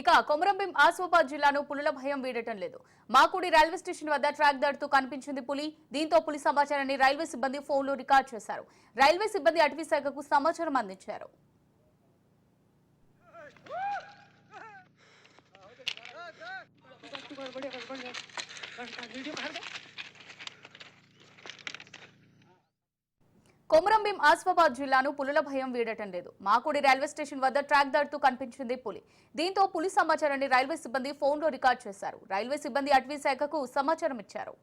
ఇక కొమరంభీం ఆసిఫాబాద్ జిల్లాను పులుల భయం వీడటం లేదు. మాకుడి రైల్వే స్టేషన్ వద్ద ట్రాక్ దాడుతూ కనిపించింది పులి. దీంతో పులి సమాచారాన్ని రైల్వే సిబ్బంది ఫోన్లో రికార్డ్ చేశారు. రైల్వే సిబ్బంది అటవీ శాఖకు సమాచారం అందించారు. కొమరంభీం ఆసిఫాబాద్ జిల్లాను పులుల భయం వీడటం లేదు. మాకుడి రైల్వే స్టేషన్ వద్ద ట్రాక్ దాడుతూ కనిపించింది పులి. దీంతో పులి సమాచారాన్ని రైల్వే సిబ్బంది ఫోన్లో రికార్డ్ చేశారు. రైల్వే సిబ్బంది అటవీ శాఖకు సమాచారం ఇచ్చారు.